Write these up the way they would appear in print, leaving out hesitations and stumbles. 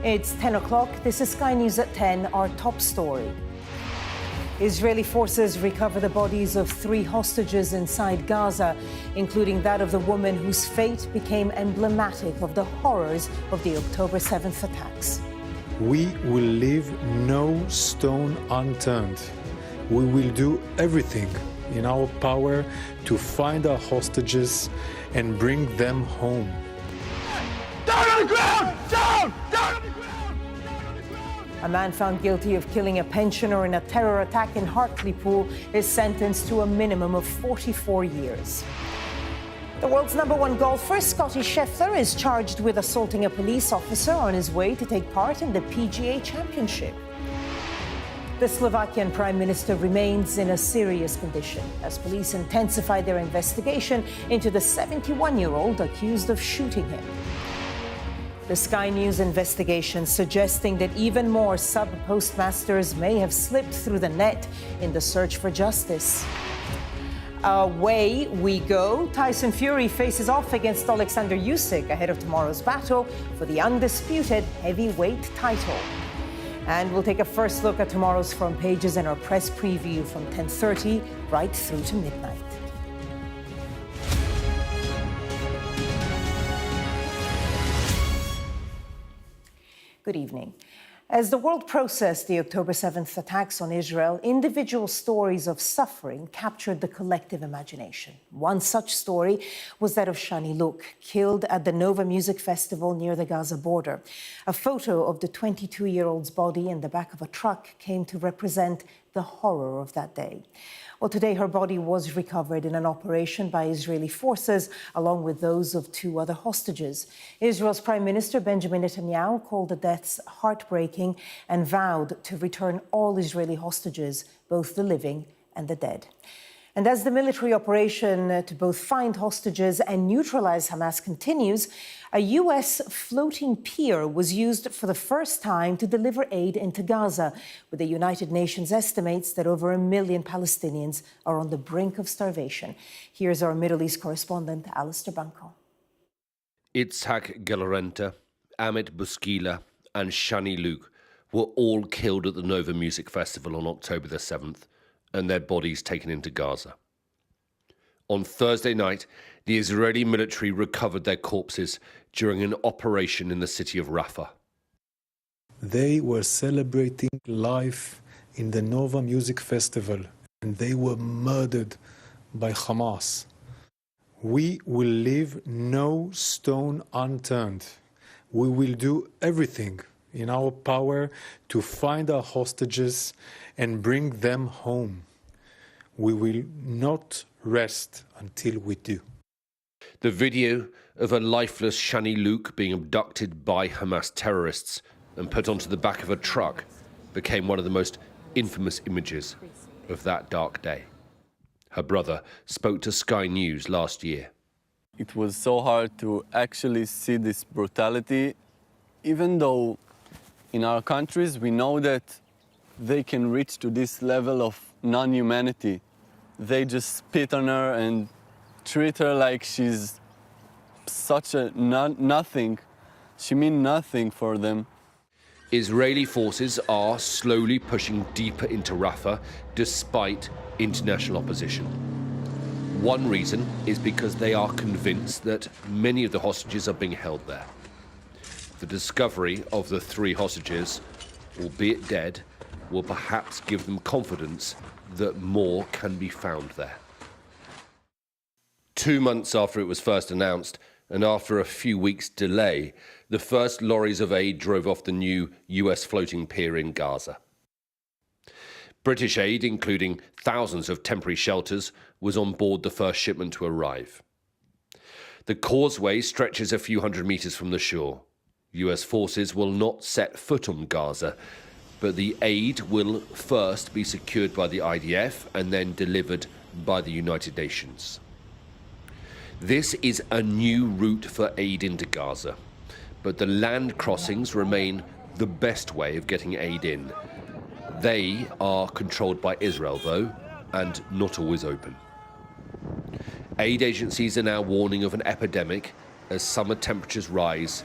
It's 10 o'clock. This is Sky News at 10, our top story. Israeli forces recover the bodies of 3 hostages inside Gaza, including that of the woman whose fate became emblematic of the horrors of the October 7th attacks. We will leave no stone unturned. We will do everything in our power to find our hostages and bring them home. Down on the ground! Down! Down on the ground! Down on the ground! A man found guilty of killing a pensioner in a terror attack in Hartlepool is sentenced to a minimum of 44 years. The world's #1 golfer, Scottie Scheffler, is charged with assaulting a police officer on his way to take part in the PGA Championship. The Slovakian Prime Minister remains in a serious condition as police intensify their investigation into the 71-year-old accused of shooting him. The Sky News investigation suggesting that even more sub-postmasters may have slipped through the net in the search for justice. Away we go. Tyson Fury faces off against Alexander Usyk ahead of tomorrow's battle for the undisputed heavyweight title. And we'll take a first look at tomorrow's front pages in our press preview from 10:30 right through to midnight. Good evening. As the world processed the October 7th attacks on Israel, individual stories of suffering captured the collective imagination. One such story was that of Shani Louk, killed at the Nova Music Festival near the Gaza border. A photo of the 22-year-old's body in the back of a truck came to represent the horror of that day. Well, today her body was recovered in an operation by Israeli forces, along with those of 2 other hostages. Israel's Prime Minister Benjamin Netanyahu called the deaths heartbreaking and vowed to return all Israeli hostages, both the living and the dead. And as the military operation to both find hostages and neutralize Hamas continues, a U.S. floating pier was used for the first time to deliver aid into Gaza, where the United Nations estimates that over 1 million Palestinians are on the brink of starvation. Here's our Middle East correspondent, Alistair Banco. Itzhak Galarenta, Amit Buskila and Shani Louk were all killed at the Nova Music Festival on October the 7th. And their bodies taken into Gaza. On Thursday night, the Israeli military recovered their corpses during an operation in the city of Rafah. They were celebrating life in the Nova Music Festival, and they were murdered by Hamas. We will leave no stone unturned. We will do everything in our power to find our hostages and bring them home. We will not rest until we do. The video of a lifeless Shani Louk being abducted by Hamas terrorists and put onto the back of a truck became one of the most infamous images of that dark day. Her brother spoke to Sky News last year. It was so hard to actually see this brutality, even though in our countries we know that they can reach to this level of non-humanity. They just spit on her and treat her like she's such a nothing. She means nothing for them. Israeli forces are slowly pushing deeper into Rafah despite international opposition. One reason is because they are convinced that many of the hostages are being held there. The discovery of the 3 hostages, albeit dead, will perhaps give them confidence that more can be found there. 2 months after it was first announced, and after a few weeks' delay, the first lorries of aid drove off the new US floating pier in Gaza. British aid, including thousands of temporary shelters, was on board the first shipment to arrive. The causeway stretches a few hundred meters from the shore. US forces will not set foot on Gaza, but the aid will first be secured by the IDF and then delivered by the United Nations. This is a new route for aid into Gaza, but the land crossings remain the best way of getting aid in. They are controlled by Israel, though, and not always open. Aid agencies are now warning of an epidemic as summer temperatures rise.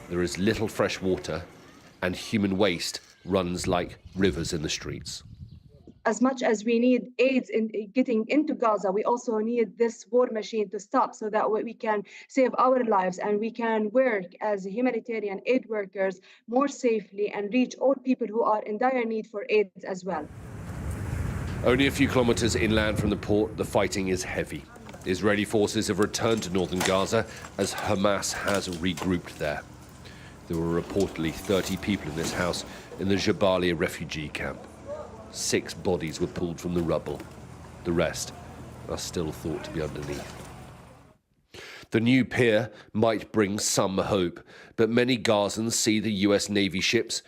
There is little fresh water and human waste runs like rivers in the streets. As much as we need aid in getting into Gaza, we also need this war machine to stop so that we can save our lives and we can work as humanitarian aid workers more safely and reach all people who are in dire need for aid as well. Only a few kilometers inland from the port, the fighting is heavy. Israeli forces have returned to northern Gaza as Hamas has regrouped there. There were reportedly 30 people in this house in the Jabalia refugee camp. 6 bodies were pulled from the rubble. The rest are still thought to be underneath. The new pier might bring some hope, but many Gazans see the US Navy ships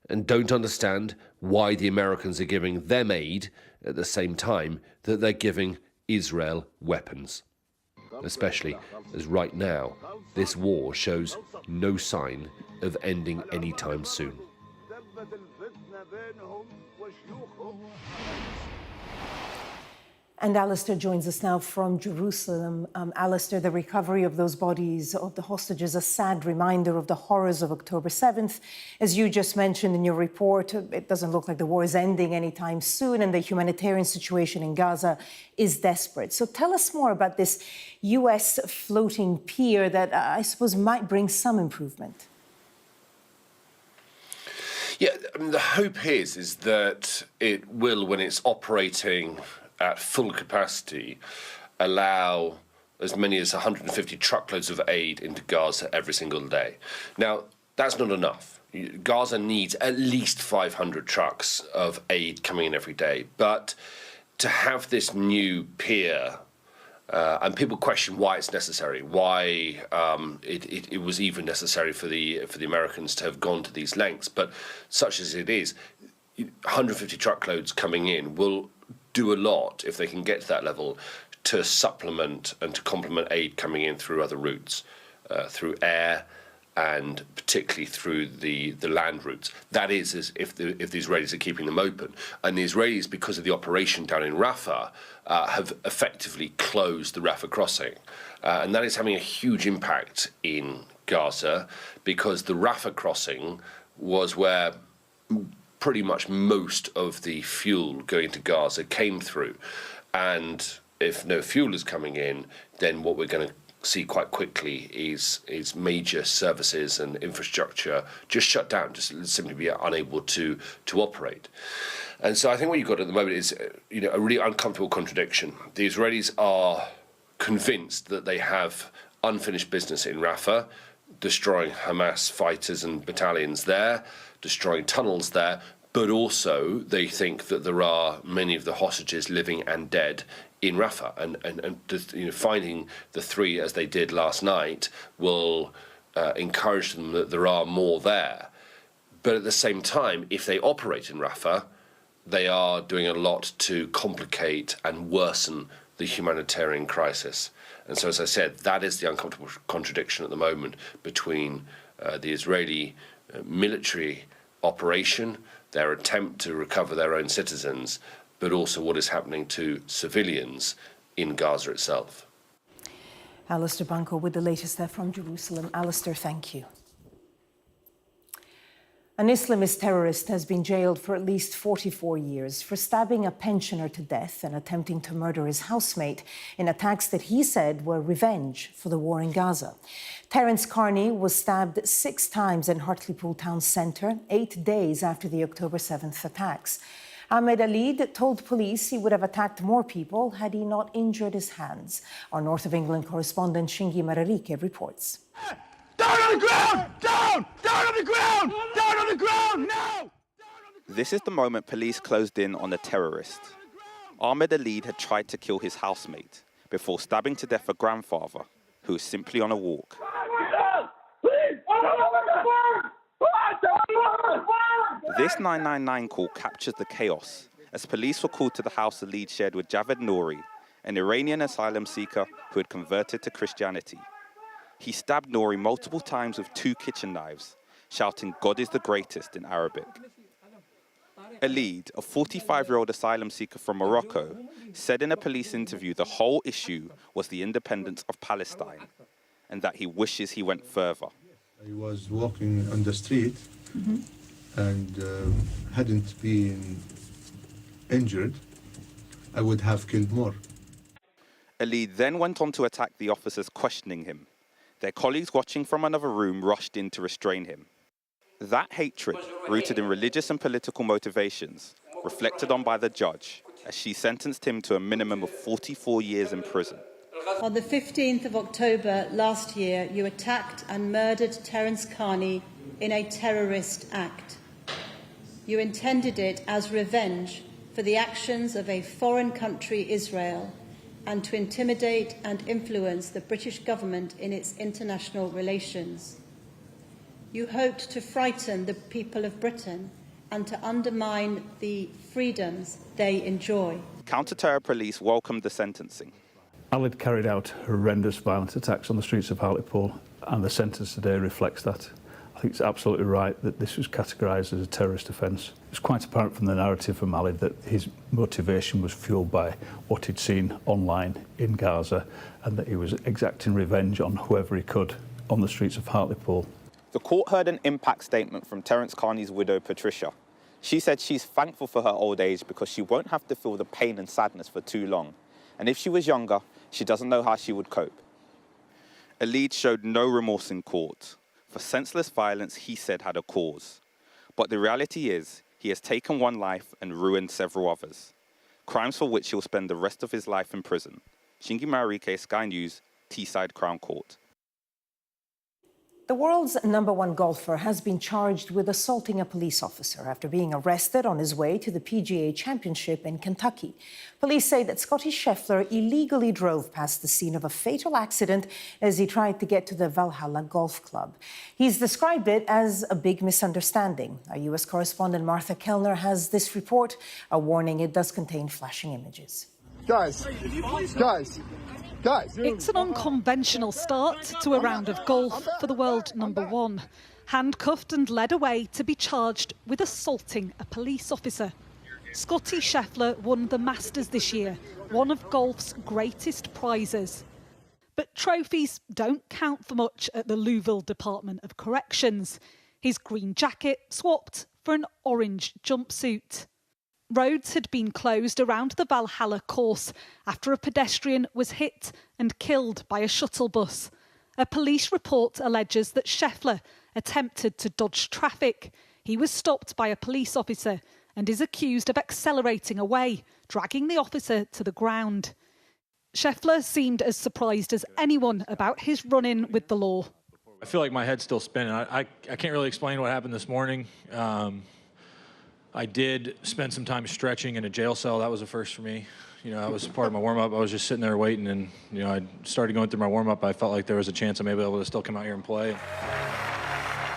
and don't understand why the Americans are giving them aid at the same time that they're giving Israel weapons. Especially as right now, this war shows no sign of ending anytime soon. And Alistair joins us now from Jerusalem. Alistair, the recovery of those bodies of the hostages, a sad reminder of the horrors of October 7th. As you just mentioned in your report, it doesn't look like the war is ending anytime soon, and the humanitarian situation in Gaza is desperate. So tell us more about this US floating pier that I suppose might bring some improvement. Yeah, I mean, the hope is that it will, when it's operating at full capacity, allow as many as 150 truckloads of aid into Gaza every single day. Now, that's not enough. Gaza needs at least 500 trucks of aid coming in every day. But to have this new pier, and people question why it's necessary, why it was even necessary for the Americans to have gone to these lengths. But such as it is, 150 truckloads coming in will do a lot if they can get to that level to supplement and to complement aid coming in through other routes, through air and particularly through the land routes. That is as if the Israelis are keeping them open. And the Israelis, because of the operation down in Rafah, have effectively closed the Rafah crossing. And that is having a huge impact in Gaza because the Rafah crossing was where pretty much most of the fuel going to Gaza came through. And if no fuel is coming in, then what we're going to see quite quickly is major services and infrastructure just shut down, just simply be unable to operate. And so I think what you've got at the moment is a really uncomfortable contradiction. The Israelis are convinced that they have unfinished business in Rafah, destroying Hamas fighters and battalions there, destroying tunnels there, but also they think that there are many of the hostages living and dead in Rafah, and finding the 3 as they did last night will encourage them that there are more there. But at the same time, if they operate in Rafah, they are doing a lot to complicate and worsen the humanitarian crisis. And so, as I said, that is the uncomfortable contradiction at the moment between the Israeli military operation, their attempt to recover their own citizens, but also what is happening to civilians in Gaza itself. Alistair Banco with the latest there from Jerusalem. Alistair, thank you. An Islamist terrorist has been jailed for at least 44 years for stabbing a pensioner to death and attempting to murder his housemate in attacks that he said were revenge for the war in Gaza. Terence Carney was stabbed 6 times in Hartlepool town centre, 8 days after the October 7th attacks. Ahmed Alid told police he would have attacked more people had he not injured his hands. Our North of England correspondent Shingi Mararike reports. Down on the ground! Down! Down on the ground! Down on the ground! Now! This is the moment police closed in on the terrorist. Ahmed Alid had tried to kill his housemate before stabbing to death a grandfather who was simply on a walk. This 999 call captures the chaos as police were called to the house Alid shared with Javed Nouri, an Iranian asylum seeker who had converted to Christianity. He stabbed Nouri multiple times with 2 kitchen knives, shouting, "God is the greatest" in Arabic. Alid, a 45-year-old asylum seeker from Morocco, said in a police interview the whole issue was the independence of Palestine and that he wishes he went further. I was walking on the street and hadn't been injured, I would have killed more. Ali then went on to attack the officers questioning him. Their colleagues watching from another room rushed in to restrain him. That hatred, rooted in religious and political motivations, reflected on by the judge as she sentenced him to a minimum of 44 years in prison. On the 15th of October last year, you attacked and murdered Terence Carney in a terrorist act. You intended it as revenge for the actions of a foreign country, Israel, and to intimidate and influence the British government in its international relations. You hoped to frighten the people of Britain and to undermine the freedoms they enjoy. Counter-terror police welcomed the sentencing. Alid carried out horrendous violent attacks on the streets of Hartlepool, and the sentence today reflects that. I think it's absolutely right that this was categorised as a terrorist offence. It's quite apparent from the narrative from Alid that his motivation was fuelled by what he'd seen online in Gaza, and that he was exacting revenge on whoever he could on the streets of Hartlepool. The court heard an impact statement from Terence Carney's widow, Patricia. She said she's thankful for her old age because she won't have to feel the pain and sadness for too long. And if she was younger, she doesn't know how she would cope. Alid showed no remorse in court. For senseless violence he said had a cause. But the reality is, he has taken one life and ruined several others. Crimes for which he'll spend the rest of his life in prison. Shingi Marike, Sky News, Teesside Crown Court. The world's #1 golfer has been charged with assaulting a police officer after being arrested on his way to the PGA Championship in Kentucky. Police say that Scottie Scheffler illegally drove past the scene of a fatal accident as he tried to get to the Valhalla Golf Club. He's described it as a big misunderstanding. Our U.S. correspondent Martha Kellner has this report. A warning, it does contain flashing images. Guys. It's an unconventional start to a round of golf for the world #1. Handcuffed and led away to be charged with assaulting a police officer. Scottie Scheffler won the Masters this year, one of golf's greatest prizes. But trophies don't count for much at the Louisville Department of Corrections. His green jacket swapped for an orange jumpsuit. Roads had been closed around the Valhalla course after a pedestrian was hit and killed by a shuttle bus. A police report alleges that Scheffler attempted to dodge traffic. He was stopped by a police officer and is accused of accelerating away, dragging the officer to the ground. Scheffler seemed as surprised as anyone about his run-in with the law. I feel like my head's still spinning. I can't really explain what happened this morning. I did spend some time stretching in a jail cell. That was a first for me. You know, that was part of my warm-up. I was just sitting there waiting, and, you know, I started going through my warm-up. I felt like there was a chance I may be able to still come out here and play.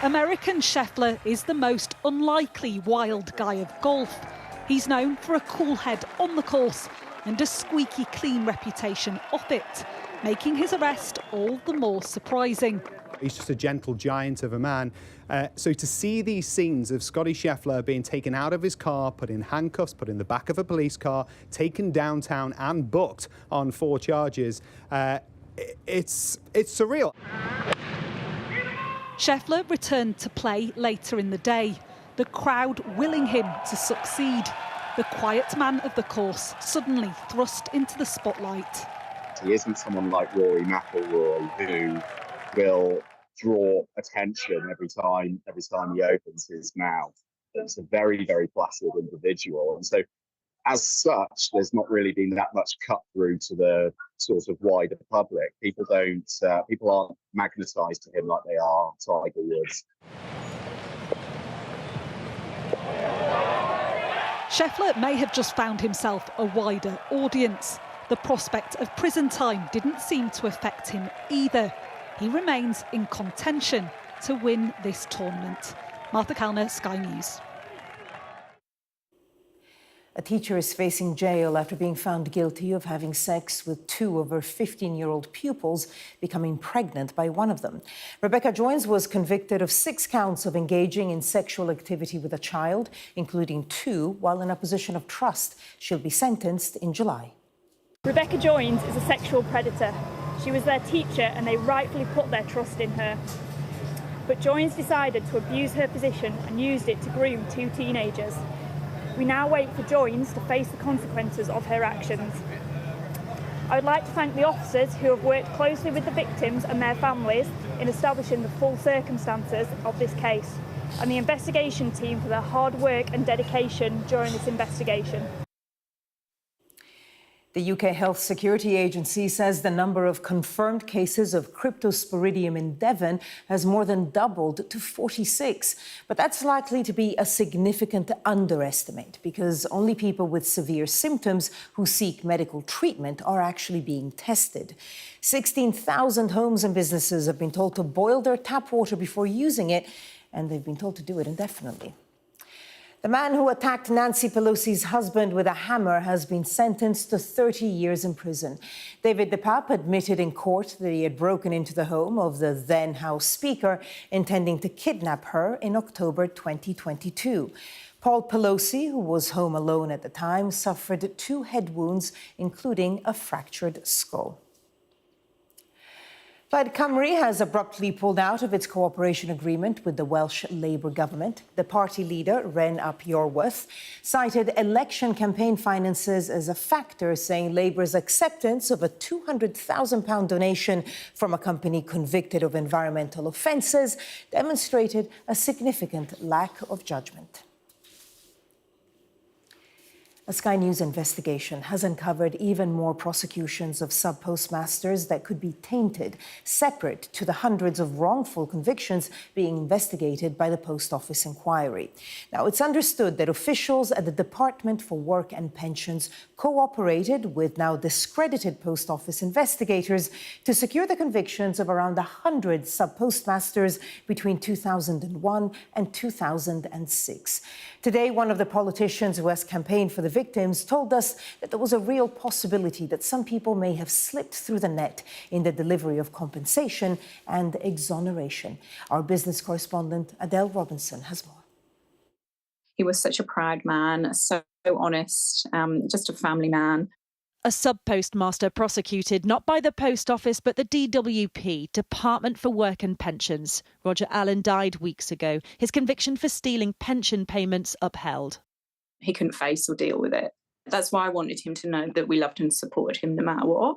American Scheffler is the most unlikely wild guy of golf. He's known for a cool head on the course and a squeaky clean reputation off it, making his arrest all the more surprising. He's just a gentle giant of a man. So to see these scenes of Scottie Scheffler being taken out of his car, put in handcuffs, put in the back of a police car, taken downtown and booked on 4 charges, it's surreal. Scheffler returned to play later in the day, the crowd willing him to succeed. The quiet man of the course suddenly thrust into the spotlight. He isn't someone like Rory McIlroy who will draw attention every time he opens his mouth. It's a very, very placid individual. And so as such, there's not really been that much cut through to the sort of wider public. People aren't magnetised to him like they are Tiger Woods. Scheffler may have just found himself a wider audience. The prospect of prison time didn't seem to affect him either. He remains in contention to win this tournament. Martha Kellner, Sky News. A teacher is facing jail after being found guilty of having sex with 2 of her 15-year-old pupils, becoming pregnant by one of them. Rebecca Joins was convicted of 6 counts of engaging in sexual activity with a child, including 2 while in a position of trust. She'll be sentenced in July. Rebecca Joins is a sexual predator. She was their teacher and they rightfully put their trust in her. but Joins decided to abuse her position and used it to groom 2 teenagers. We now wait for Joins to face the consequences of her actions. I would like to thank the officers who have worked closely with the victims and their families in establishing the full circumstances of this case, and the investigation team for their hard work and dedication during this investigation. The UK Health Security Agency says the number of confirmed cases of cryptosporidium in Devon has more than doubled to 46. But that's likely to be a significant underestimate because only people with severe symptoms who seek medical treatment are actually being tested. 16,000 homes and businesses have been told to boil their tap water before using it, and they've been told to do it indefinitely. The man who attacked Nancy Pelosi's husband with a hammer has been sentenced to 30 years in prison. David DePape admitted in court that he had broken into the home of the then House Speaker, intending to kidnap her in October 2022. Paul Pelosi, who was home alone at the time, suffered 2 head wounds, including a fractured skull. Plaid Cymru has abruptly pulled out of its cooperation agreement with the Welsh Labour government. The party leader, Ren ap Iorwerth, cited election campaign finances as a factor, saying Labour's acceptance of a £200,000 donation from a company convicted of environmental offences demonstrated a significant lack of judgment. A Sky News investigation has uncovered even more prosecutions of sub-postmasters that could be tainted, separate to the hundreds of wrongful convictions being investigated by the Post Office inquiry. Now, it's understood that officials at the Department for Work and Pensions cooperated with now discredited Post Office investigators to secure the convictions of around 100 sub-postmasters between 2001 and 2006. Today, one of the politicians who has campaigned for the victims told us that there was a real possibility that some people may have slipped through the net in the delivery of compensation and exoneration. Our business correspondent, Adele Robinson, has more. He was such a proud man, so honest, just a family man. A sub-postmaster prosecuted not by the Post Office but the DWP, Department for Work and Pensions. Roger Allen died weeks ago. His conviction for stealing pension payments upheld. He couldn't face or deal with it. That's why I wanted him to know that we loved and supported him no matter what.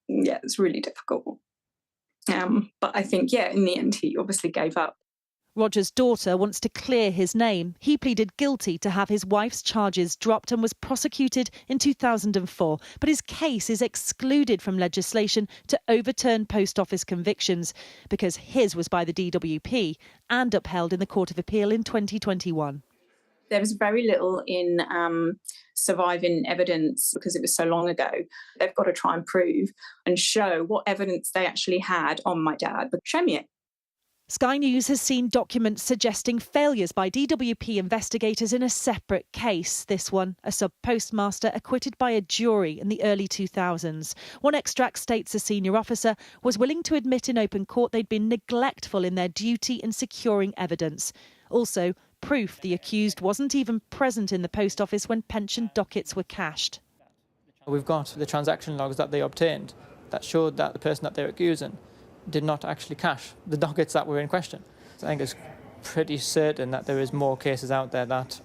Yeah, it's really difficult. But I think, in the end, he obviously gave up. Roger's daughter wants to clear his name. He pleaded guilty to have his wife's charges dropped and was prosecuted in 2004. But his case is excluded from legislation to overturn Post Office convictions because his was by the DWP and upheld in the Court of Appeal in 2021. There was very little in surviving evidence because it was so long ago. They've got to try and prove and show what evidence they actually had on my dad. But show me it. Sky News has seen documents suggesting failures by DWP investigators in a separate case. This one, a sub-postmaster acquitted by a jury in the early 2000s. One extract states a senior officer was willing to admit in open court they'd been neglectful in their duty in securing evidence. Also, proof the accused wasn't even present in the Post Office when pension dockets were cashed. We've got the transaction logs that they obtained that showed that the person that they're accusing did not actually cash the dockets that were in question. I think it's pretty certain that there is more cases out there that,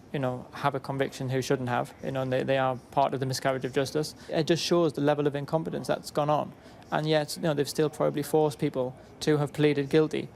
have a conviction who shouldn't have, and they are part of the miscarriage of justice. It just shows the level of incompetence that's gone on. And yet, they've still probably forced people to have pleaded guilty.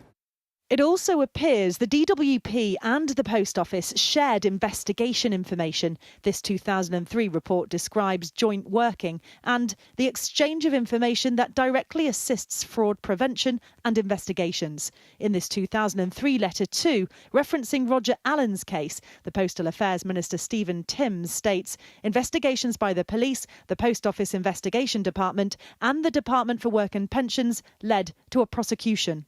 It also appears the DWP and the Post Office shared investigation information. This 2003 report describes joint working and the exchange of information that directly assists fraud prevention and investigations. In this 2003 letter too, referencing Roger Allen's case, the Postal Affairs Minister Stephen Timms states, investigations by the police, the Post Office Investigation Department and the Department for Work and Pensions led to a prosecution.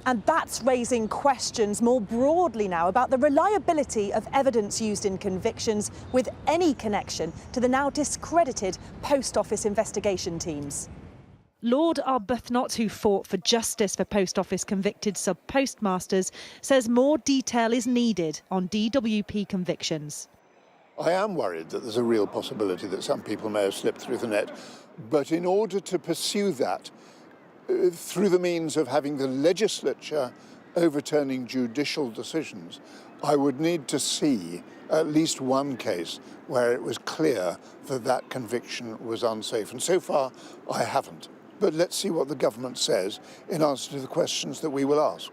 And that's raising questions more broadly now about the reliability of evidence used in convictions with any connection to the now discredited Post Office investigation teams. Lord Arbuthnot, who fought for justice for Post Office convicted sub-postmasters, says more detail is needed on DWP convictions. I am worried that there's a real possibility that some people may have slipped through the net. But in order to pursue that, through the means of having the legislature overturning judicial decisions, I would need to see at least one case where it was clear that that conviction was unsafe. And so far, I haven't. But let's see what the government says in answer to the questions that we will ask.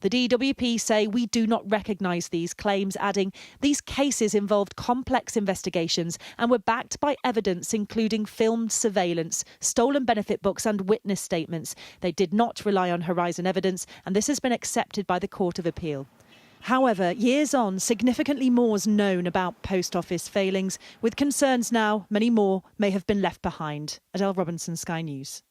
The DWP say we do not recognise these claims, adding these cases involved complex investigations and were backed by evidence including filmed surveillance, stolen benefit books and witness statements. They did not rely on Horizon evidence, and this has been accepted by the Court of Appeal. However, years on, significantly more is known about Post Office failings, with concerns now many more may have been left behind. Adele Robinson, Sky News.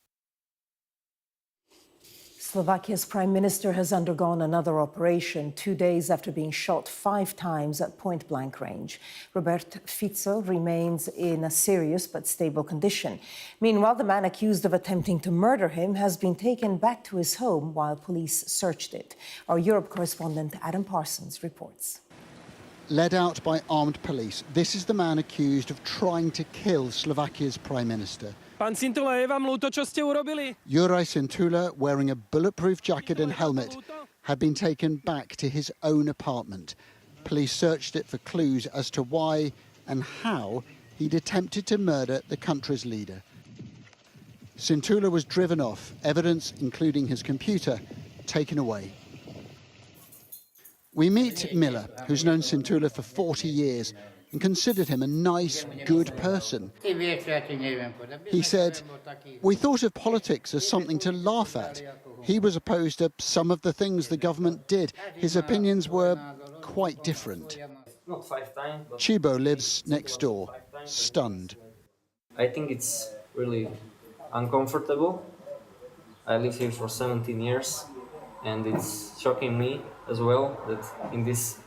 Slovakia's Prime Minister has undergone another operation 2 days after being shot 5 times at point-blank range. Robert Fico remains in a serious but stable condition. Meanwhile, the man accused of attempting to murder him has been taken back to his home while police searched it. Our Europe correspondent Adam Parsons reports. Led out by armed police, this is the man accused of trying to kill Slovakia's Prime Minister. Juraj Sintula, wearing a bulletproof jacket and helmet, had been taken back to his own apartment. Police searched it for clues as to why and how he'd attempted to murder the country's leader. Sintula was driven off, evidence, including his computer, taken away. We meet Miller, who's known Sintula for 40 years and considered him a nice, good person. He said, "We thought of politics as something to laugh at. He was opposed to some of the things the government did. His opinions were quite different." Chibo lives next door, stunned. I think it's really uncomfortable. I live here for 17 years, and it's shocking me as well that in this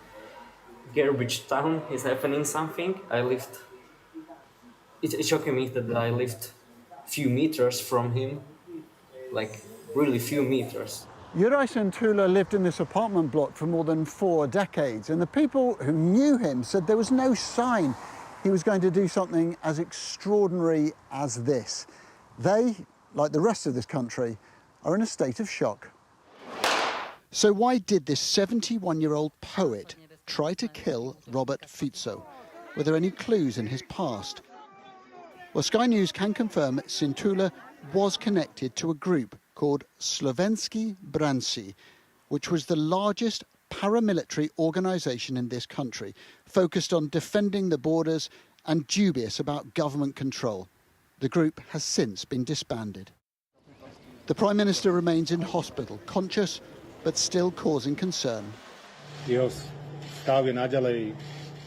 garbage town is happening something. It's shocking me that I lived few meters from him, like really few meters. Juraj Sintula lived in this apartment block for more than 4 decades, and the people who knew him said there was no sign he was going to do something as extraordinary as this. They, like the rest of this country, are in a state of shock. So why did this 71-year-old poet try to kill Robert Fico? Were there any clues in his past? Well, Sky News can confirm Sintula was connected to a group called Slovenski Branci, which was the largest paramilitary organisation in this country, focused on defending the borders and dubious about government control. The group has since been disbanded. The Prime Minister remains in hospital, conscious but still causing concern.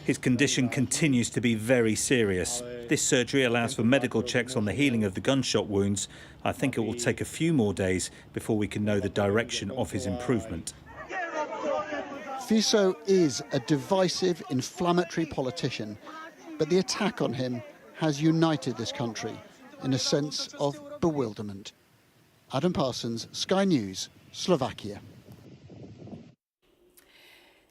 His condition continues to be very serious. This surgery allows for medical checks on the healing of the gunshot wounds. I think it will take a few more days before we can know the direction of his improvement. Fico is a divisive, inflammatory politician, but the attack on him has united this country in a sense of bewilderment. Adam Parsons, Sky News, Slovakia.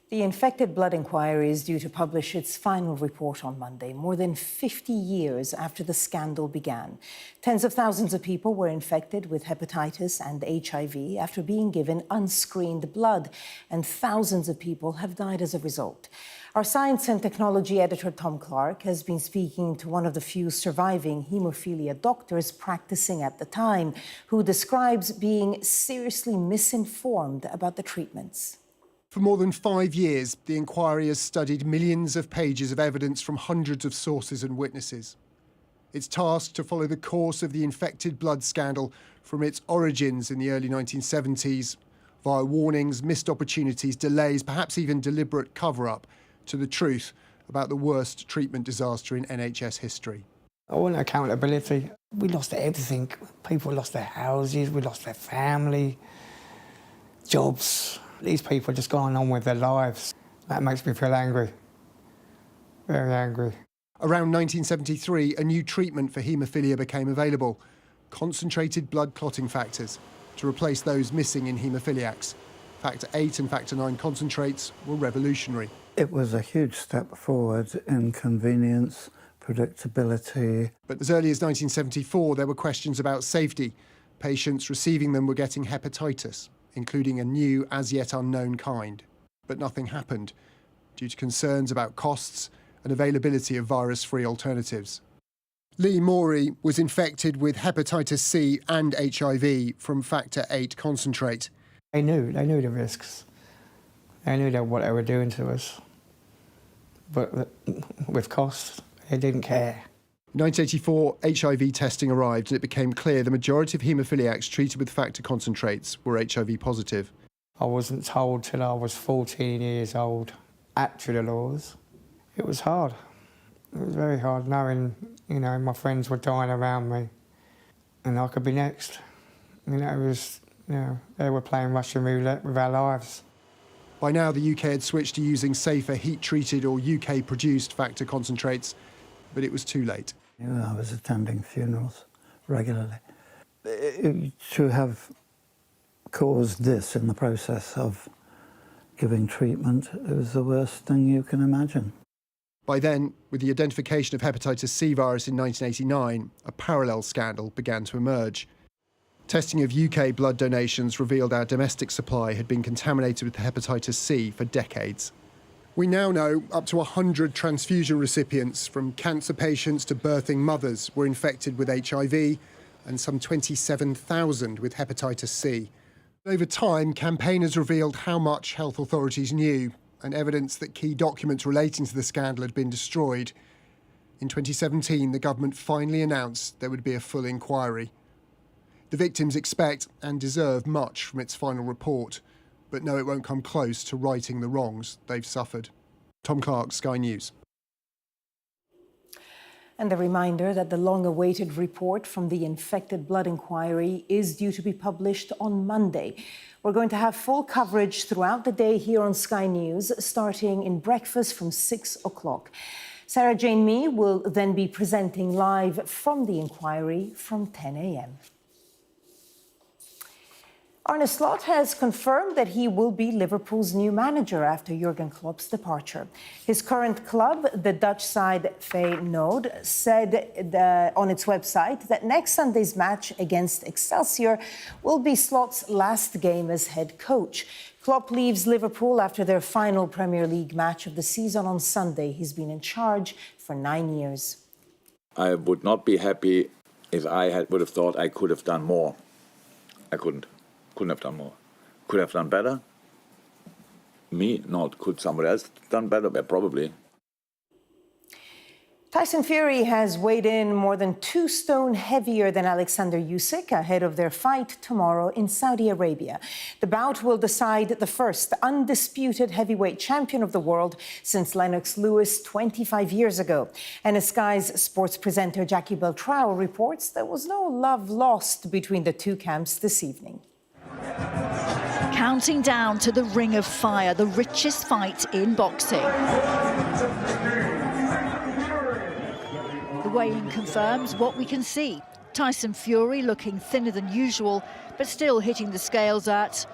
The Infected Blood Inquiry is due to publish its final report on Monday, more than 50 years after the scandal began. Tens of thousands of people were infected with hepatitis and HIV after being given unscreened blood, and thousands of people have died as a result. Our science and technology editor, Tom Clark, has been speaking to one of the few surviving haemophilia doctors practicing at the time, who describes being seriously misinformed about the treatments. For more than 5 years, the inquiry has studied millions of pages of evidence from hundreds of sources and witnesses. It's tasked to follow the course of the infected blood scandal from its origins in the early 1970s, via warnings, missed opportunities, delays, perhaps even deliberate cover-up, to the truth about the worst treatment disaster in NHS history. I want accountability. We lost everything. People lost their houses, we lost their family, jobs. These people are just going on with their lives. That makes me feel angry, very angry. Around 1973, a new treatment for haemophilia became available, concentrated blood clotting factors, to replace those missing in haemophiliacs. Factor 8 and Factor 9 concentrates were revolutionary. It was a huge step forward in convenience, predictability. But as early as 1974, there were questions about safety. Patients receiving them were getting hepatitis, including a new, as yet unknown kind. But nothing happened due to concerns about costs and availability of virus-free alternatives. Lee Morey was infected with hepatitis C and HIV from factor VIII concentrate. They knew the risks. They knew what they were doing to us. But with costs, they didn't care. In 1984, HIV testing arrived and it became clear the majority of haemophiliacs treated with factor concentrates were HIV positive. I wasn't told till I was 14 years old, actually the laws. It was hard. It was very hard knowing, my friends were dying around me and I could be next. They were playing Russian roulette with our lives. By now, the UK had switched to using safer heat-treated or UK-produced factor concentrates, but it was too late. I was attending funerals regularly. To have caused this in the process of giving treatment, it was the worst thing you can imagine. By then, with the identification of hepatitis C virus in 1989, a parallel scandal began to emerge. Testing of UK blood donations revealed our domestic supply had been contaminated with hepatitis C for decades. We now know up to 100 transfusion recipients, from cancer patients to birthing mothers, were infected with HIV, and some 27,000 with hepatitis C. Over time, campaigners revealed how much health authorities knew, and evidence that key documents relating to the scandal had been destroyed. In 2017, the government finally announced there would be a full inquiry. The victims expect and deserve much from its final report, but know it won't come close to righting the wrongs they've suffered. Tom Clark, Sky News. And a reminder that the long-awaited report from the infected blood inquiry is due to be published on Monday. We're going to have full coverage throughout the day here on Sky News, starting in breakfast from 6 o'clock. Sarah Jane Mee will then be presenting live from the inquiry from 10 a.m. Arne has confirmed that he will be Liverpool's new manager after Jurgen Klopp's departure. His current club, the Dutch side Feyenoord, said on its website that next Sunday's match against Excelsior will be Slot's last game as head coach. Klopp leaves Liverpool after their final Premier League match of the season on Sunday. He's been in charge for 9 years. I would not be happy if I would have thought I could have done more. I couldn't have done more. Could have done better? Me? Not. Could somebody else done better? Probably. Tyson Fury has weighed in more than 2 stone heavier than Alexander Usyk ahead of their fight tomorrow in Saudi Arabia. The bout will decide the first undisputed heavyweight champion of the world since Lennox Lewis 25 years ago. And Sky's sports presenter Jackie Beltrao reports there was no love lost between the two camps this evening. Counting down to the Ring of Fire, the richest fight in boxing. The weigh-in confirms what we can see. Tyson Fury looking thinner than usual, but still hitting the scales at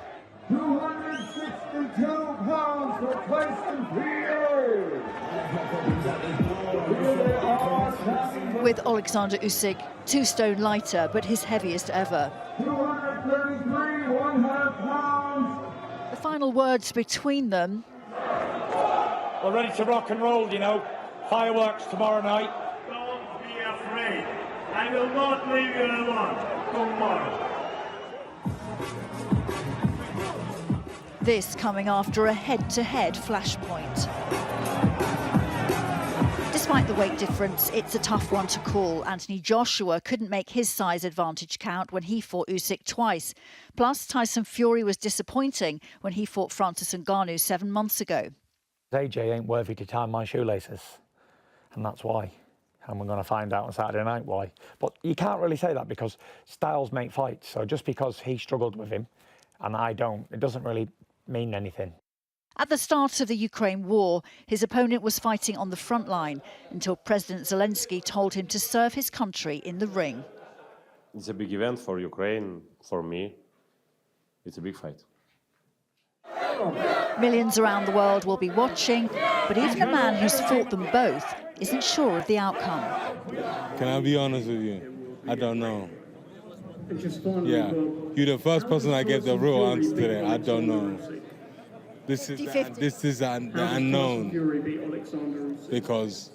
262 pounds for Tyson Fury. With Alexander Usyk 2 stone lighter, but his heaviest ever. 233 1/2 pounds. The final words between them. We're ready to rock and roll, Fireworks tomorrow night. Don't be afraid. I will not leave you alone tomorrow. This coming after a head-to-head flashpoint. Despite the weight difference, it's a tough one to call. Anthony Joshua couldn't make his size advantage count when he fought Usyk twice. Plus, Tyson Fury was disappointing when he fought Francis Ngannou 7 months ago. AJ ain't worthy to tie my shoelaces, and that's why. And we're going to find out on Saturday night why. But you can't really say that because styles make fights. So just because he struggled with him and I don't, it doesn't really mean anything. At the start of the Ukraine war, his opponent was fighting on the front line until President Zelensky told him to serve his country in the ring. It's a big event for Ukraine, for me. It's a big fight. Millions around the world will be watching, but even the man who's fought them both isn't sure of the outcome. Can I be honest with you? I don't know. Yeah, you're the first person I get the real answer to that. I don't know. This is the unknown, because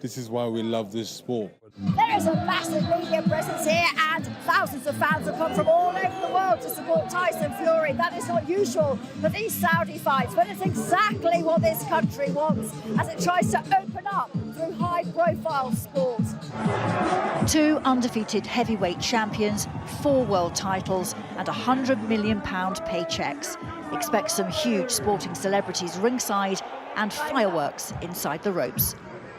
this is why we love this sport. There is a massive media presence here and thousands of fans have come from all over the world to support Tyson Fury. That is not usual for these Saudi fights, but it's exactly what this country wants as it tries to open up through high-profile sport. 2 undefeated heavyweight champions, 4 world titles and £100 million paychecks. Expect some huge sporting celebrities ringside and fireworks inside the ropes.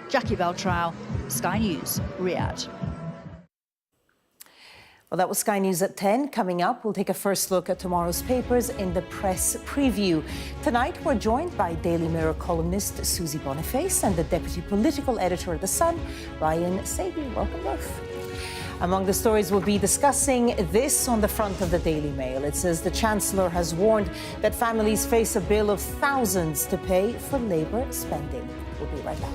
Jackie Beltrao, Sky News, Riyadh. Well, that was Sky News at 10. Coming up, we'll take a first look at tomorrow's papers in the press preview. Tonight, we're joined by Daily Mirror columnist Susie Boniface and the deputy political editor of The Sun, Ryan Sabi. Welcome both. Among the stories we'll be discussing this on the front of the Daily Mail. It says the Chancellor has warned that families face a bill of thousands to pay for Labour spending. We'll be right back.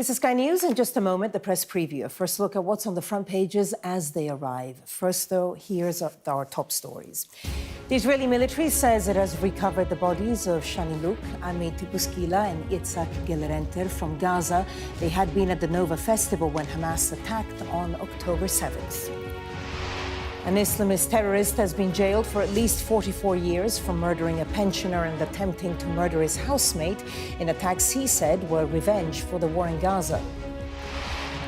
This is Sky News. In just a moment, the press preview. First look at what's on the front pages as they arrive. First, though, here's our top stories. The Israeli military says it has recovered the bodies of Shani Louk, Amit Puskila and Usyk Gelerenter from Gaza. They had been at the Nova Festival when Hamas attacked on October 7th. An Islamist terrorist has been jailed for at least 44 years for murdering a pensioner and attempting to murder his housemate in attacks he said were revenge for the war in Gaza.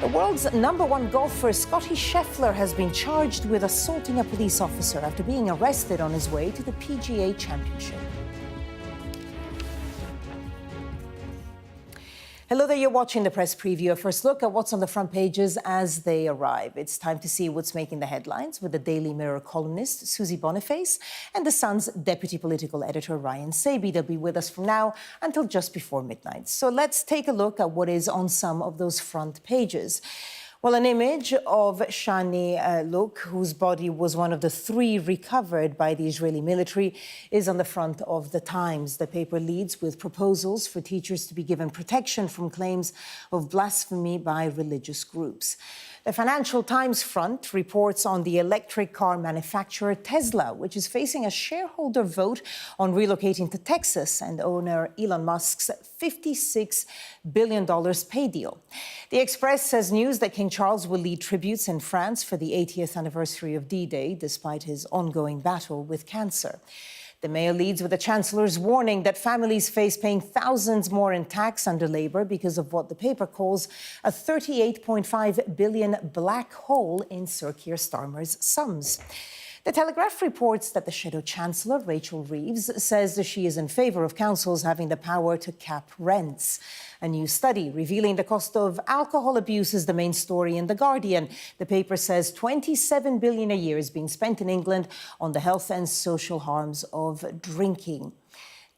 The world's #1 golfer, Scottie Scheffler, has been charged with assaulting a police officer after being arrested on his way to the PGA Championship. Hello there, you're watching the press preview. A first look at what's on the front pages as they arrive. It's time to see what's making the headlines with the Daily Mirror columnist Susie Boniface and The Sun's deputy political editor Ryan Sabi. They'll be with us from now until just before midnight. So let's take a look at what is on some of those front pages. Well, an image of Shani Louk, whose body was one of the 3 recovered by the Israeli military, is on the front of The Times. The paper leads with proposals for teachers to be given protection from claims of blasphemy by religious groups. The Financial Times front reports on the electric car manufacturer Tesla, which is facing a shareholder vote on relocating to Texas, and owner Elon Musk's $56 billion pay deal. The Express says news that King Charles will lead tributes in France for the 80th anniversary of D-Day, despite his ongoing battle with cancer. The Mail leads with the Chancellor's warning that families face paying thousands more in tax under Labour because of what the paper calls a $38.5 billion black hole in Sir Keir Starmer's sums. The Telegraph reports that the Shadow Chancellor, Rachel Reeves, says that she is in favour of councils having the power to cap rents. A new study revealing the cost of alcohol abuse is the main story in The Guardian. The paper says $27 billion a year is being spent in England on the health and social harms of drinking.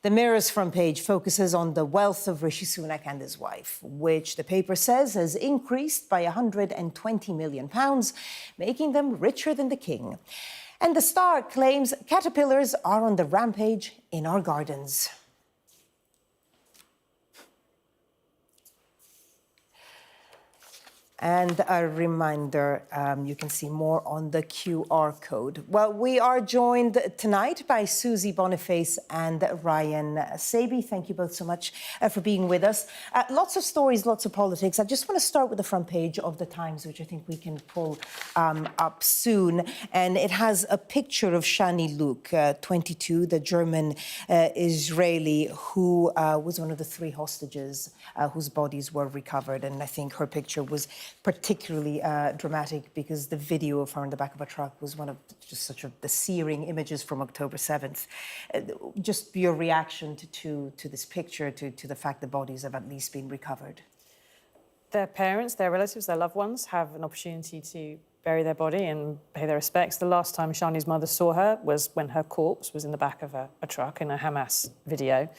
The Mirror's front page focuses on the wealth of Rishi Sunak and his wife, which the paper says has increased by £120 million, making them richer than the king. And the Star claims caterpillars are on the rampage in our gardens. And a reminder, you can see more on the QR code. Well, we are joined tonight by Susie Boniface and Ryan Sabi. Thank you both so much for being with us. Lots of stories, lots of politics. I just want to start with the front page of The Times, which I think we can pull up soon. And it has a picture of Shani Louk, 22, the German Israeli, who was one of the 3 hostages whose bodies were recovered. And I think her picture was particularly dramatic because the video of her in the back of a truck was one of just such the searing images from October 7th. Just your reaction to this picture, to the fact the bodies have at least been recovered. Their parents, their relatives, their loved ones have an opportunity to bury their body and pay their respects. The last time Shani's mother saw her was when her corpse was in the back of a truck in a Hamas video.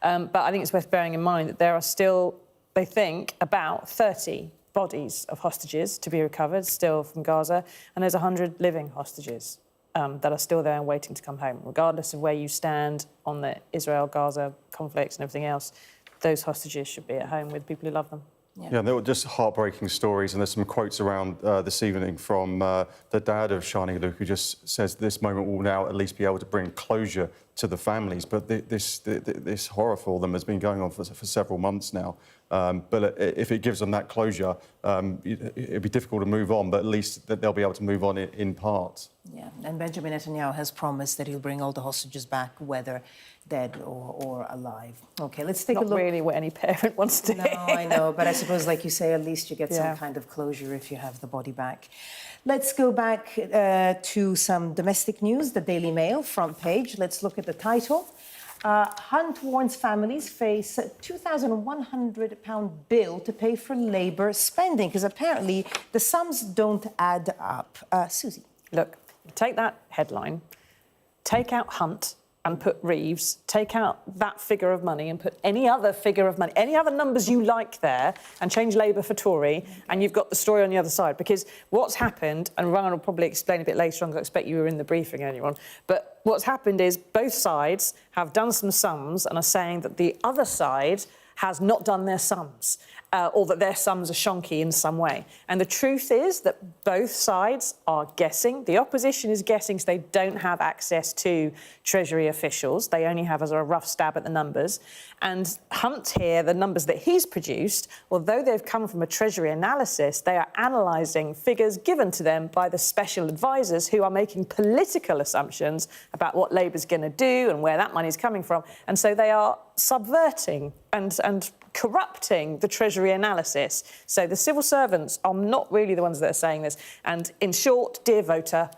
But I think it's worth bearing in mind that there are still, they think, about 30 bodies of hostages to be recovered still from Gaza, and there's 100 living hostages that are still there and waiting to come home. Regardless of where you stand on the Israel-Gaza conflicts and everything else, those hostages should be at home with people who love them. Yeah, they were just heartbreaking stories, and there's some quotes around this evening from the dad of Shani Louk, who just says this moment will now at least be able to bring closure to the families. But this horror for them has been going on for several months now. But if it gives them that closure, it'd be difficult to move on, but at least that they'll be able to move on in parts. Yeah, and Benjamin Netanyahu has promised that he'll bring all the hostages back, whether dead or alive. OK, let's take a look. Not really what any parent wants to. No, I know, but I suppose, like you say, at least you get some kind of closure if you have the body back. Let's go back to some domestic news, the Daily Mail front page. Let's look at the title. Hunt warns families face a £2,100 bill to pay for Labour spending, because apparently the sums don't add up. Susie. Look, take that headline, take out Hunt and put Reeves, take out that figure of money and put any other figure of money, any other numbers you like there, and change Labour for Tory, and you've got the story on the other side. Because what's happened, and Ryan will probably explain a bit later on, because I expect you were in the briefing earlier on, but what's happened is both sides have done some sums and are saying that the other side has not done their sums. or that their sums are shonky in some way. And the truth is that both sides are guessing. The opposition is guessing, so they don't have access to Treasury officials. They only have a rough stab at the numbers. And Hunt here, the numbers that he's produced, although they've come from a Treasury analysis, they are analysing figures given to them by the special advisors who are making political assumptions about what Labour's going to do and where that money's coming from. And so they are subverting and corrupting the Treasury analysis. So the civil servants are not really the ones that are saying this. And in short, dear voter,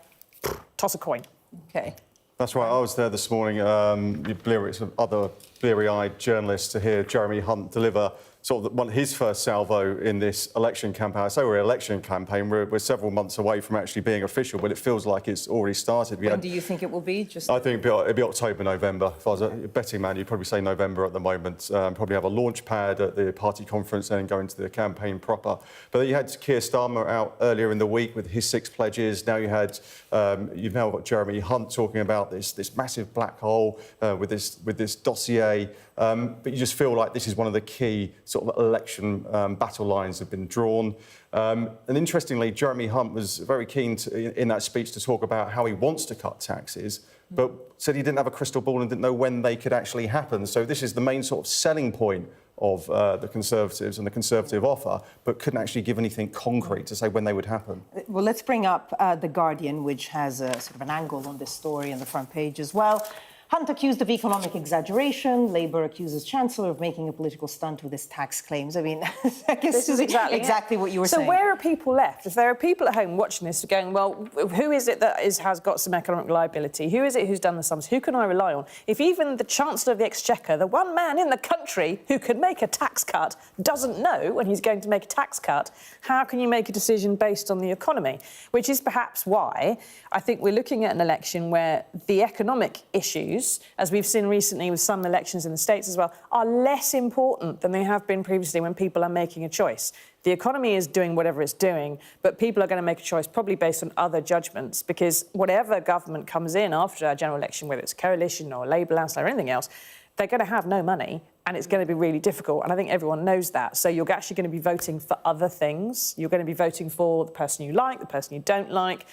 toss a coin. OK. That's right. I was there this morning, other bleary-eyed journalists, to hear Jeremy Hunt deliver sort of his first salvo in this election campaign. I say we're an election campaign. We're several months away from actually being official, but it feels like it's already started. When do you think it will be? I think it'll be October, November. If I was a betting man, you'd probably say November at the moment. Probably have a launch pad at the party conference and then go into the campaign proper. But then you had Keir Starmer out earlier in the week with his 6 pledges. Now you've now got Jeremy Hunt talking about this massive black hole with this dossier. But you just feel like this is one of the key sort of election battle lines have been drawn. And interestingly, Jeremy Hunt was very keen in that speech to talk about how he wants to cut taxes, but said he didn't have a crystal ball and didn't know when they could actually happen. So this is the main sort of selling point of the Conservatives and the Conservative offer, but couldn't actually give anything concrete to say when they would happen. Well, let's bring up The Guardian, which has a sort of an angle on this story on the front page as well. Hunt accused of economic exaggeration. Labour accuses Chancellor of making a political stunt with his tax claims. I mean, I guess this is exactly what you were saying. So where are people left? If there are people at home watching this going, well, who is it that has got some economic reliability? Who is it who's done the sums? Who can I rely on? If even the Chancellor of the Exchequer, the one man in the country who could make a tax cut, doesn't know when he's going to make a tax cut, how can you make a decision based on the economy? Which is perhaps why I think we're looking at an election where the economic issues, as we've seen recently with some elections in the States as well, are less important than they have been previously when people are making a choice. The economy is doing whatever it's doing, but people are going to make a choice probably based on other judgments, because whatever government comes in after a general election, whether it's a coalition or a Labour landslide or anything else, they're going to have no money and it's going to be really difficult. And I think everyone knows that. So you're actually going to be voting for other things. You're going to be voting for the person you like, the person you don't like,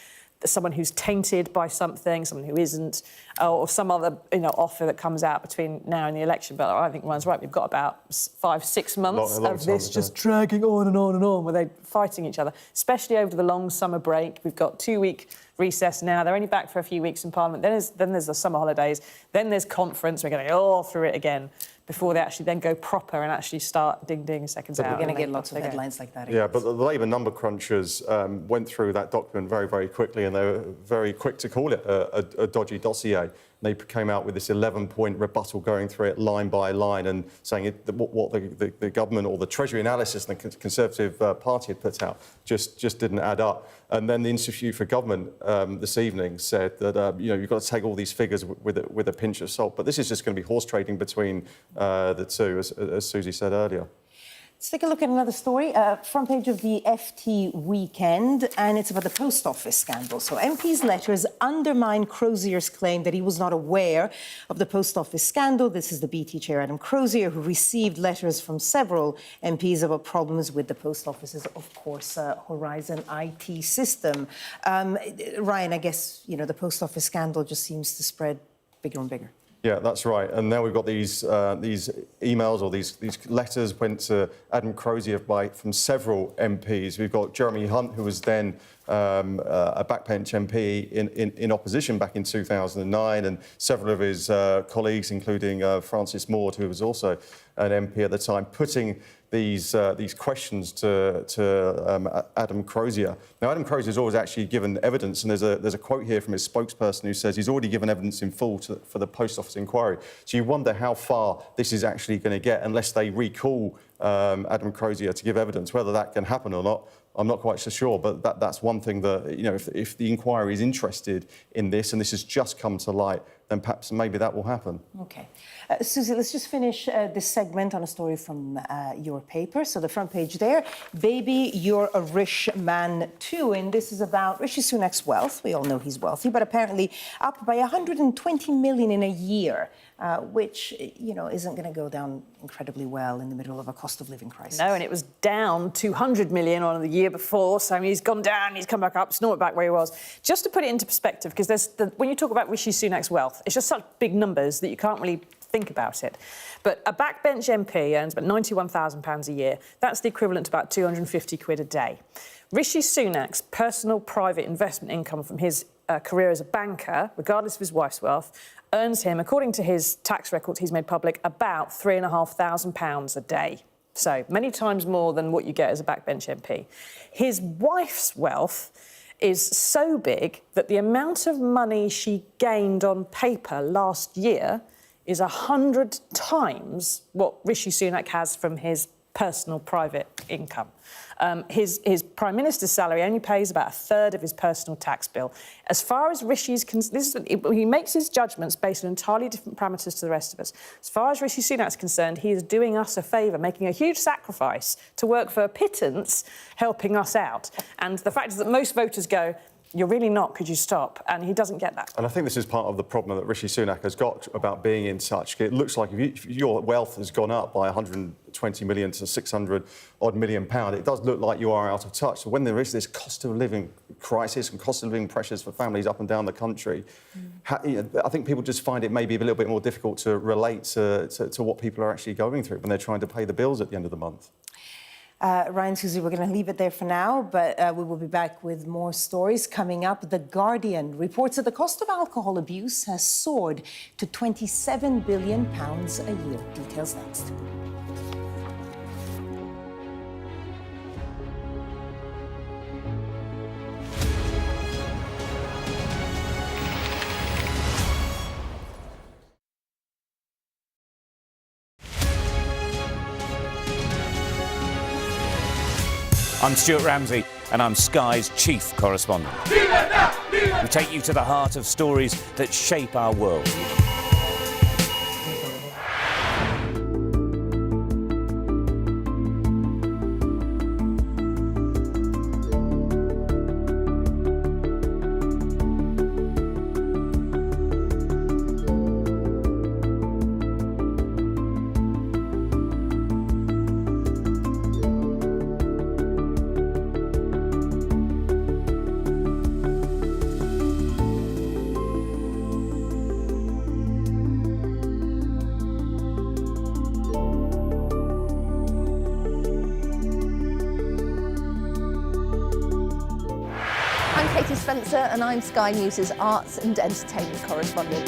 someone who's tainted by something, someone who isn't, or some other offer that comes out between now and the election. But I think Ryan's right. We've got about 5-6 months of this just dragging on and on and on, where they're fighting each other, especially over the long summer break. We've got 2-week recess now. They're only back for a few weeks in Parliament. Then there's the summer holidays. Then there's conference. We're going to go all through it again before they actually then go proper and actually start ding seconds out. We're going to get lots of headlines like that. Yeah, but the Labour number crunchers went through that document very, very quickly, and they were very quick to call it a dodgy dossier. They came out with this 11-point rebuttal going through it line by line and saying what the government or the Treasury analysis and the Conservative Party had put out just didn't add up. And then the Institute for Government this evening said that you've got to take all these figures with a pinch of salt. But this is just going to be horse trading between the two, as Susie said earlier. Let's take a look at another story, front page of the FT Weekend, and it's about the post office scandal. So MP's letters undermine Crozier's claim that he was not aware of the post office scandal. This is the BT chair, Adam Crozier, who received letters from several MPs about problems with the post office's, of course, Horizon IT system. Ryan, I guess, the post office scandal just seems to spread bigger and bigger. Yeah, that's right. And now we've got these emails or these letters went to Adam Crozier from several MPs. We've got Jeremy Hunt, who was then a backbench MP in opposition back in 2009, and several of his colleagues, including Francis Maud, who was also an MP at the time, putting these questions to Adam Crozier. Now, Adam Crozier's always actually given evidence, and there's a quote here from his spokesperson who says he's already given evidence in full for the Post Office inquiry. So you wonder how far this is actually going to get unless they recall Adam Crozier to give evidence. Whether that can happen or not, I'm not quite so sure, but that's one thing that, if the inquiry is interested in this, and this has just come to light then perhaps maybe that will happen. OK. Susie, let's just finish this segment on a story from your paper. So the front page there, Baby, You're a Rich Man Too. And this is about Rishi Sunak's wealth. We all know he's wealthy, but apparently up by 120 million in a year, which, you know, isn't going to go down incredibly well in the middle of a cost of living crisis. No, and it was down 200 million on the year before. So I mean, he's gone down, he's come back up, it's not back where he was. Just to put it into perspective, because when you talk about Rishi Sunak's wealth, it's just such big numbers that you can't really think about it. But a backbench MP earns about £91,000 a year. That's the equivalent to about 250 quid a day. Rishi Sunak's personal private investment income from his career as a banker, regardless of his wife's wealth, earns him, according to his tax records he's made public, about £3,500 a day. So many times more than what you get as a backbench MP. His wife's wealth is so big that the amount of money she gained on paper last year is 100 times what Rishi Sunak has from his personal private income. His Prime Minister's salary only pays about a third of his personal tax bill. As far as Rishi's he makes his judgments based on entirely different parameters to the rest of us. As far as Rishi Sunak's concerned, he is doing us a favour, making a huge sacrifice to work for a pittance, helping us out. And the fact is that most voters go, you're really not, could you stop? And he doesn't get that. And I think this is part of the problem that Rishi Sunak has got about being in such. It looks like if your wealth has gone up by 120 million to 600 odd million pound, it does look like you are out of touch. So when there is this cost of living crisis and cost of living pressures for families up and down the country, I think people just find it maybe a little bit more difficult to relate to what people are actually going through when they're trying to pay the bills at the end of the month. Ryan, Susie, we're going to leave it there for now, but we will be back with more stories coming up. The Guardian reports that the cost of alcohol abuse has soared to £27 billion a year. Details next. I'm Stuart Ramsey, and I'm Sky's chief correspondent. We take you to the heart of stories that shape our world. And I'm Sky News' arts and entertainment correspondent.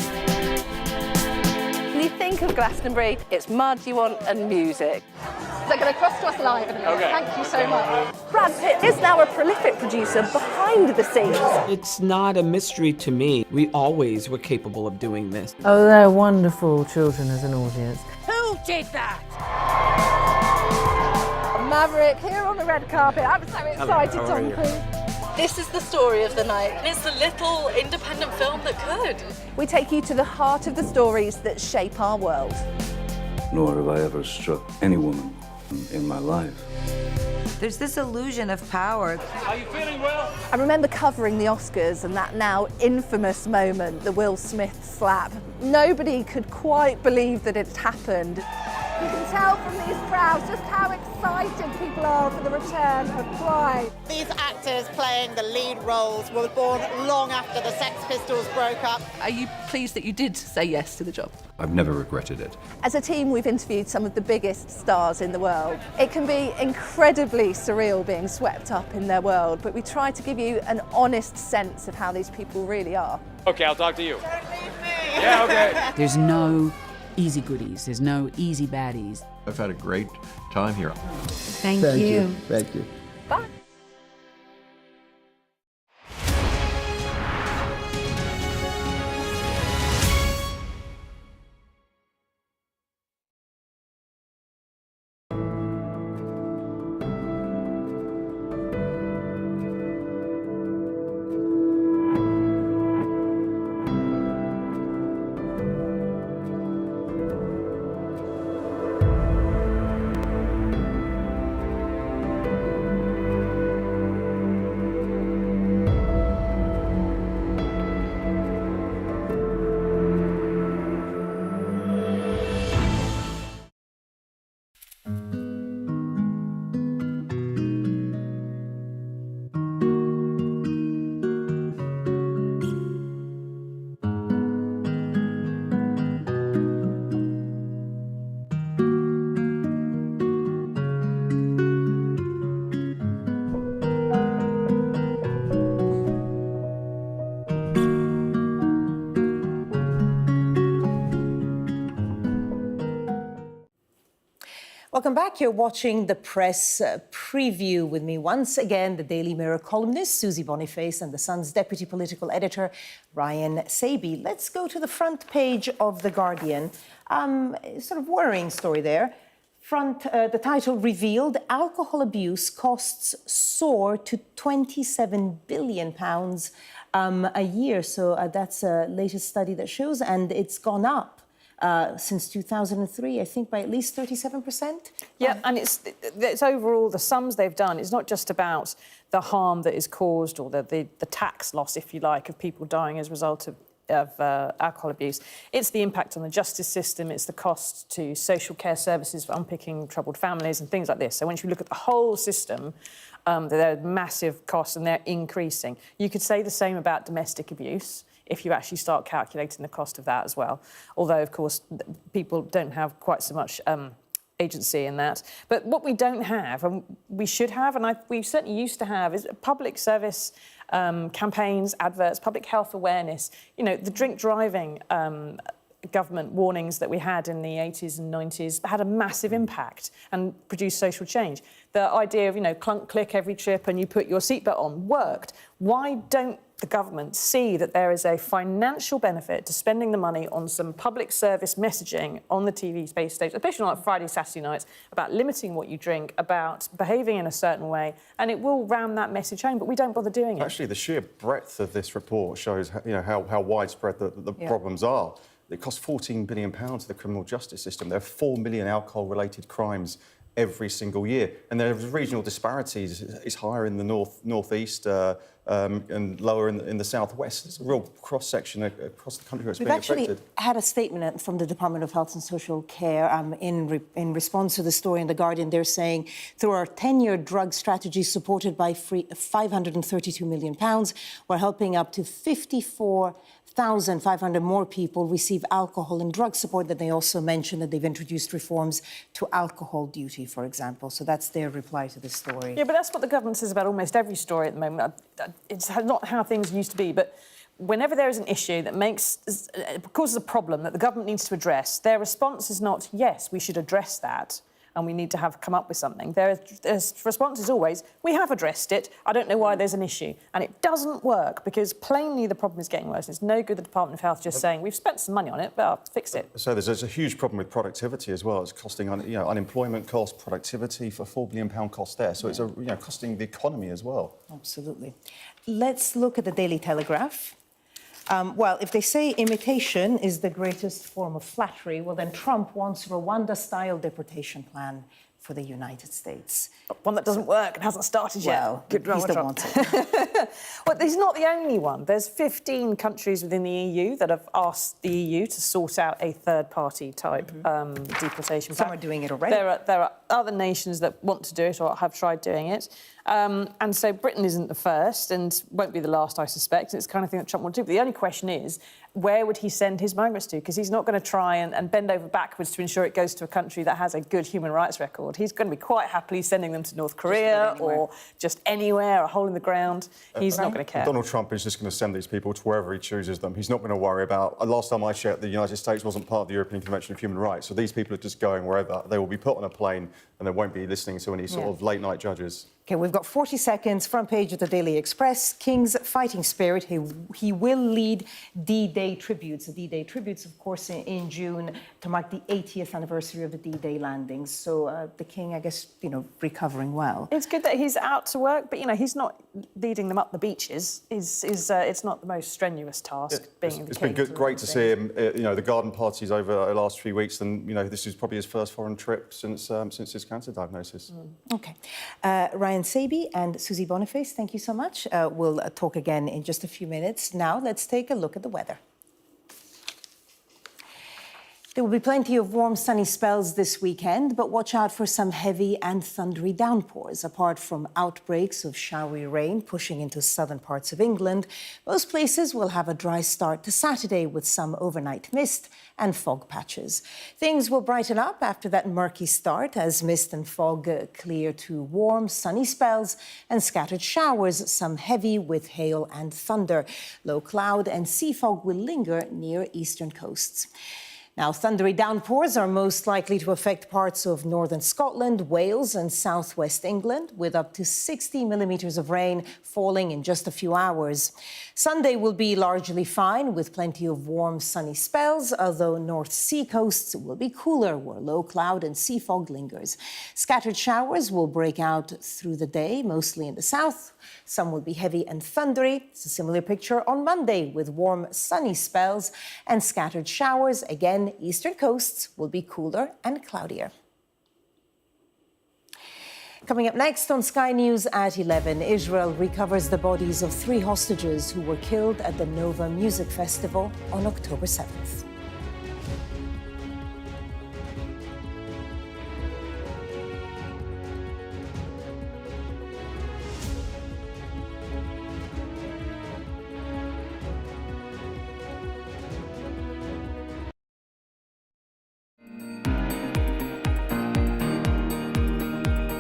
When you think of Glastonbury, it's mud you want and music. They're going to cross to us live in a minute. Okay. Thank you so much. Brad Pitt is now a prolific producer behind the scenes. It's not a mystery to me. We always were capable of doing this. Oh, they're wonderful children as an audience. Who did that? Maverick here on the red carpet. I'm so excited, Tom Cruise. This is the story of the night. It's the little independent film that could. We take you to the heart of the stories that shape our world. Nor have I ever struck any woman in my life. There's this illusion of power. Are you feeling well? I remember covering the Oscars and that now infamous moment, the Will Smith slap. Nobody could quite believe that it happened. You can tell from these crowds just how excited people are for the return of Pride. These actors playing the lead roles were born long after the Sex Pistols broke up. Are you pleased that you did say yes to the job? I've never regretted it. As a team, we've interviewed some of the biggest stars in the world. It can be incredibly surreal being swept up in their world, but we try to give you an honest sense of how these people really are. Okay, I'll talk to you. Don't leave me. Yeah, okay. There's no easy goodies. There's no easy baddies. I've had a great time here. Thank you. Thank you. Bye. Welcome back. You're watching the press preview with me once again, the Daily Mirror columnist Susie Boniface and The Sun's deputy political editor Ryan Saby. Let's go to the front page of The Guardian. Sort of worrying story there. The title revealed alcohol abuse costs soar to £27 billion a year. So that's a latest study that shows, and it's gone up. Since 2003, I think by at least 37%. Yeah, and it's overall the sums they've done. It's not just about the harm that is caused or the tax loss, if you like, of people dying as a result of alcohol abuse. It's the impact on the justice system. It's the cost to social care services for unpicking troubled families and things like this. So once you look at the whole system, there are massive costs and they're increasing. You could say the same about domestic abuse, if you actually start calculating the cost of that as well. Although, of course, people don't have quite so much agency in that. But what we don't have, and we should have, and we certainly used to have, is public service campaigns, adverts, public health awareness. You know, the drink driving government warnings that we had in the 80s and 90s had a massive impact and produced social change. The idea of, you know, clunk, click every trip and you put your seatbelt on worked. Why don't the government see that there is a financial benefit to spending the money on some public service messaging on the TV space stage, especially on Friday, Saturday nights, about limiting what you drink, about behaving in a certain way, and it will ram that message home, but we don't bother doing it. Actually, the sheer breadth of this report shows, you know, how widespread the problems are. It costs £14 billion to the criminal justice system. There are 4 million alcohol-related crimes every single year, and there are regional disparities. It's higher in the northeast and lower in the southwest. It's a real cross-section across the country where it's being affected. We've actually had a statement from the Department of Health and Social Care in response to the story in The Guardian. They're saying, through our 10-year drug strategy supported by £532 million, we're helping up to 54,500 more people receive alcohol and drug support. That they also mentioned that they've introduced reforms to alcohol duty, for example. So that's their reply to the story. Yeah, but that's what the government says about almost every story at the moment. It's not how things used to be, but whenever there is an issue that causes a problem that the government needs to address, their response is not, yes, we should address that, and we need to come up with something. Their response is always, we have addressed it, I don't know why there's an issue. And it doesn't work, because plainly the problem is getting worse. It's no good the Department of Health just saying, we've spent some money on it, but I'll fix it. So there's a huge problem with productivity as well. It's costing unemployment costs, productivity, for £4 billion cost there. So it's costing the economy as well. Absolutely. Let's look at the Daily Telegraph. Well, if they say imitation is the greatest form of flattery, well, then Trump wants Rwanda-style deportation plan for the United States. One that doesn't work and hasn't started yet. Well, good he still wants it. Well, he's not the only one. There's 15 countries within the EU that have asked the EU to sort out a third-party type deportation plan. Some are doing it already. There are other nations that want to do it or have tried doing it. And so Britain isn't the first and won't be the last, I suspect. It's the kind of thing that Trump will do. But the only question is, where would he send his migrants to? Because he's not going to try and bend over backwards to ensure it goes to a country that has a good human rights record. He's going to be quite happily sending them to North Korea or just anywhere, a hole in the ground. He's not going to care. Donald Trump is just going to send these people to wherever he chooses them. He's not going to worry about... Last time I checked, the United States wasn't part of the European Convention of Human Rights, so these people are just going wherever. They will be put on a plane and they won't be listening to any sort of late-night judges. OK, we've got 40 seconds, front page of the Daily Express. King's fighting spirit. He will lead D-Day tributes. The D-Day tributes, of course, in June to mark the 80th anniversary of the D-Day landings. So the King, I guess, recovering well. It's good that he's out to work, but, he's not leading them up the beaches. It's not the most strenuous task, being the King. It's been great to see him, the garden parties over the last few weeks, and, this is probably his first foreign trip since his cancer diagnosis. OK. Ryan Saby and Susie Boniface, thank you so much. We'll talk again in just a few minutes. Now, let's take a look at the weather. There will be plenty of warm, sunny spells this weekend, but watch out for some heavy and thundery downpours. Apart from outbreaks of showery rain pushing into southern parts of England, most places will have a dry start to Saturday with some overnight mist and fog patches. Things will brighten up after that murky start as mist and fog clear to warm, sunny spells and scattered showers, some heavy with hail and thunder. Low cloud and sea fog will linger near eastern coasts. Now, thundery downpours are most likely to affect parts of northern Scotland, Wales and southwest England, with up to 60 millimetres of rain falling in just a few hours. Sunday will be largely fine, with plenty of warm, sunny spells, although North Sea coasts will be cooler, where low cloud and sea fog lingers. Scattered showers will break out through the day, mostly in the south. Some will be heavy and thundery. It's a similar picture on Monday, with warm, sunny spells and scattered showers. Again, eastern coasts will be cooler and cloudier. Coming up next on Sky News at 11, Israel recovers the bodies of 3 hostages who were killed at the Nova Music Festival on October 7th.